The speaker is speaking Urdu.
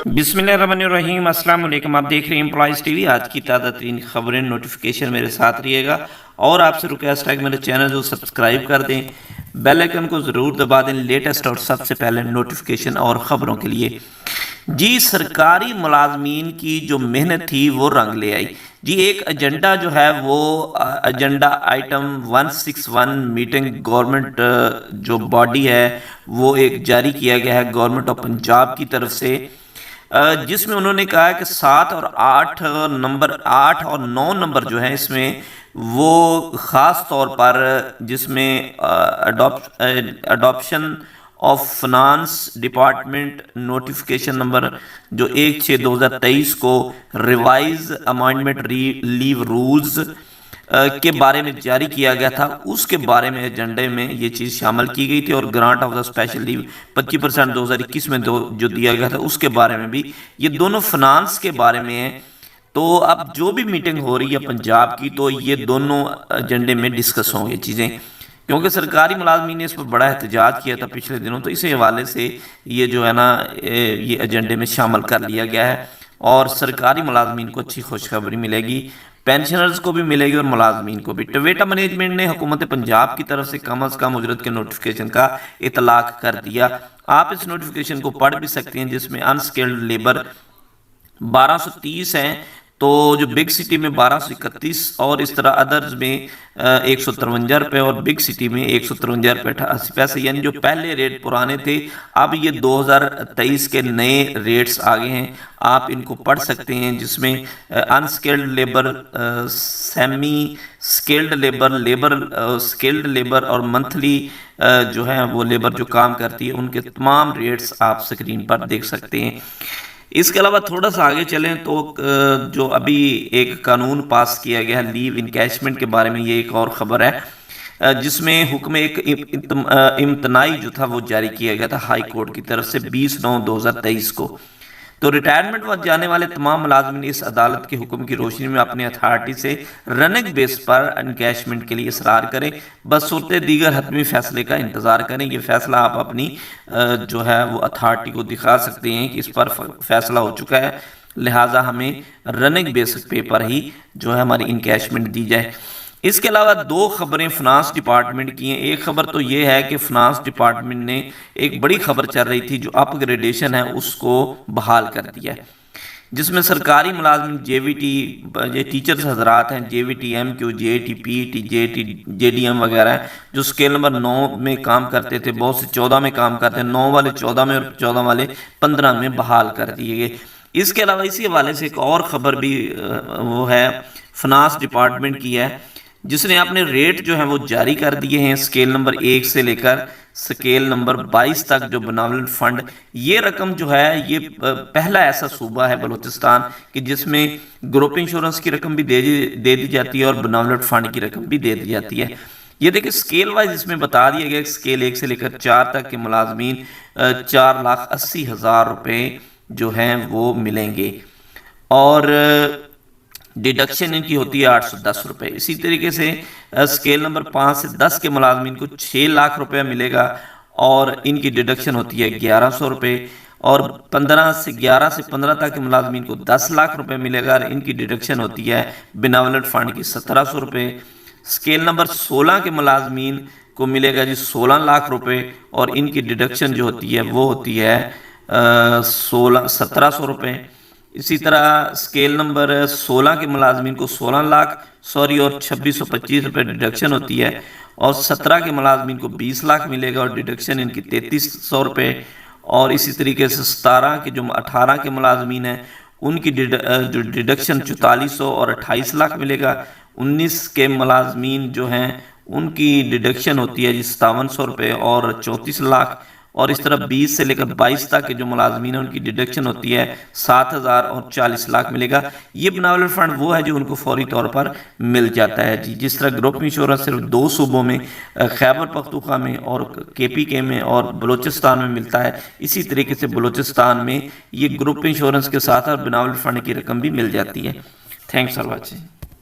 بسم اللہ الرحمن الرحیم، السلام علیکم۔ آپ دیکھ رہے ہیں امپلائیز ٹی وی۔ آج کی تازہ ترین خبریں، نوٹیفیکیشن میرے ساتھ رہیے گا، اور آپ سے ریکویسٹ ہے کہ میرے چینل کو سبسکرائب کر دیں، بیل آئیکن کو ضرور دبا دیں لیٹسٹ اور سب سے پہلے نوٹیفیکیشن اور خبروں کے لیے۔ جی، سرکاری ملازمین کی جو محنت تھی وہ رنگ لے آئی۔ جی، ایک ایجنڈا جو ہے وہ ایجنڈا آئٹم 161 میٹنگ گورنمنٹ جو باڈی ہے وہ ایک جاری کیا گیا ہے گورنمنٹ آف پنجاب کی طرف سے، جس میں انہوں نے کہا کہ 7 اور 8 نمبر 8 اور 9 نمبر جو ہیں اس میں وہ خاص طور پر جس میں adoption of finance department notification number جو 16/2023 کو ریوائز امائنڈمنٹ لیو رولز کے بارے میں جاری کیا گیا تھا، اس کے بارے میں ایجنڈے میں یہ چیز شامل کی گئی تھی، اور گرانٹ آف دا اسپیشل لیو 25% 2021 میں جو دیا گیا تھا اس کے بارے میں بھی، یہ دونوں فنانس کے بارے میں ہیں۔ تو اب جو بھی میٹنگ ہو رہی ہے پنجاب کی تو یہ دونوں ایجنڈے میں ڈسکس ہوں گے چیزیں، کیونکہ سرکاری ملازمین نے اس پر بڑا احتجاج کیا تھا پچھلے دنوں، تو اسی حوالے سے یہ جو ہے نا یہ ایجنڈے میں شامل کر لیا گیا ہے، اور سرکاری ملازمین کو اچھی خوشخبری ملے گی، پینشنرز کو بھی ملے گی اور ملازمین کو بھی۔ ٹویٹا مینجمنٹ نے حکومت پنجاب کی طرف سے کم از کم اجرت کے نوٹیفیکیشن کا اطلاق کر دیا۔ آپ اس نوٹیفیکیشن کو پڑھ بھی سکتے ہیں، جس میں انسکلڈ لیبر 1230 ہیں، تو جو بگ سٹی میں 1231، اور اس طرح ادرز میں 153 روپے، اور بگ سٹی میں 153 روپے 88 پیسے، یعنی جو پہلے ریٹ پرانے تھے اب یہ 2023 کے نئے ریٹس آگے ہیں، آپ ان کو پڑھ سکتے ہیں، جس میں unskilled labour, semi skilled labour skilled labour اور منتھلی جو ہے وہ لیبر جو کام کرتی ہے ان کے تمام ریٹس آپ سکرین پر دیکھ سکتے ہیں۔ اس کے علاوہ تھوڑا سا آگے چلیں تو جو ابھی ایک قانون پاس کیا گیا ہے لیو انکیشمنٹ کے بارے میں، یہ ایک اور خبر ہے، جس میں حکم ایک امتناعی جو تھا وہ جاری کیا گیا تھا ہائی کورٹ کی طرف سے 20/9/2023 کو۔ تو ریٹائرمنٹ وقت جانے والے تمام ملازمین اس عدالت کے حکم کی روشنی میں اپنے اتھارٹی سے رننگ بیس پر انکیشمنٹ کے لیے اصرار کریں، بصورت دیگر حتمی فیصلے کا انتظار کریں۔ یہ فیصلہ آپ اپنی جو ہے وہ اتھارٹی کو دکھا سکتے ہیں کہ اس پر فیصلہ ہو چکا ہے، لہٰذا ہمیں رننگ بیس پہ پر ہی جو ہے ہماری انکیشمنٹ دی جائے۔ اس کے علاوہ 2 خبریں فنانس ڈپارٹمنٹ کی ہیں۔ ایک خبر تو یہ ہے کہ فنانس ڈپارٹمنٹ نے ایک بڑی خبر چل رہی تھی جو اپ گریڈیشن ہے اس کو بحال کر دیا ہے، جس میں سرکاری ملازمین جے وی ٹی یہ ٹیچرز حضرات ہیں، J V T M Q, J T P T, J D M وغیرہ ہیں، جو اسکیل نمبر 9 میں کام کرتے تھے، بہت سے 14 میں کام کرتے ہیں، 9 والے 14 میں اور 14 والے 15 میں بحال کر دیے گئے۔ اس کے علاوہ اسی حوالے سے ایک اور خبر بھی وہ ہے فنانس ڈپارٹمنٹ کی ہے، جس نے اپنے ریٹ جو ہیں وہ جاری کر دیے ہیں، اسکیل نمبر 1 سے لے کر اسکیل نمبر 22 تک جو بناولنٹ فنڈ، یہ رقم جو ہے یہ پہلا ایسا صوبہ ہے بلوچستان کہ جس میں گروپ انشورنس کی رقم بھی دے دی جاتی ہے اور بناولنٹ فنڈ کی رقم بھی دے دی جاتی ہے۔ یہ دیکھیں اسکیل وائز اس میں بتا دیا گیا کہ اسکیل 1 سے لے کر 4 تک کے ملازمین 4,80,000 روپے جو ہیں وہ ملیں گے، اور ڈیڈکشن ان کی ہوتی ہے 810 روپے۔ اسی طریقے سے اسکیل نمبر 5 سے 10 کے ملازمین کو 6 لاکھ روپے ملے گا، اور ان کی ڈیڈکشن ہوتی ہے 1100 روپے، اور 11 سے 15 تک کے ملازمین کو 10 لاکھ روپے ملے گا، اور ان کی ڈیڈکشن ہوتی ہے بناولنٹ فنڈ کی 1700 روپے۔ اسکیل نمبر 16 کے ملازمین کو ملے گا جی 16 لاکھ روپے، اور ان کی ڈیڈکشن جو ہوتی ہے وہ ہوتی ہے 1700 روپے۔ اسی طرح اسکیل نمبر 16 کے ملازمین کو 16 لاکھ اور 2625 روپے ڈیڈکشن ہوتی ہے، اور 17 کے ملازمین کو 20 لاکھ ملے گا اور ڈیڈکشن ان کی 3300 روپے، اور اسی طریقے سے 17 کے جو 18 کے ملازمین ہیں ان کی جو ڈیڈکشن 4400 اور 28 لاکھ ملے گا۔ 19 کے ملازمین جو ہیں ان کی ڈیڈکشن ہوتی ہے 5700 روپے اور 34 لاکھ، اور اس طرح 20 سے لے کر 22 تک کے جو ملازمین ہیں ان کی ڈیڈکشن ہوتی ہے 7000 اور 40 لاکھ ملے گا۔ یہ بناولنٹ فنڈ وہ ہے جو ان کو فوری طور پر مل جاتا ہے جی، جس طرح گروپ انشورنس صرف 2 صوبوں میں خیبر پختونخوا میں اور کے پی کے میں اور بلوچستان میں ملتا ہے، اسی طریقے سے بلوچستان میں یہ گروپ انشورنس کے ساتھ اور بناولنٹ فنڈ کی رقم بھی مل جاتی ہے۔ Thanks for watching.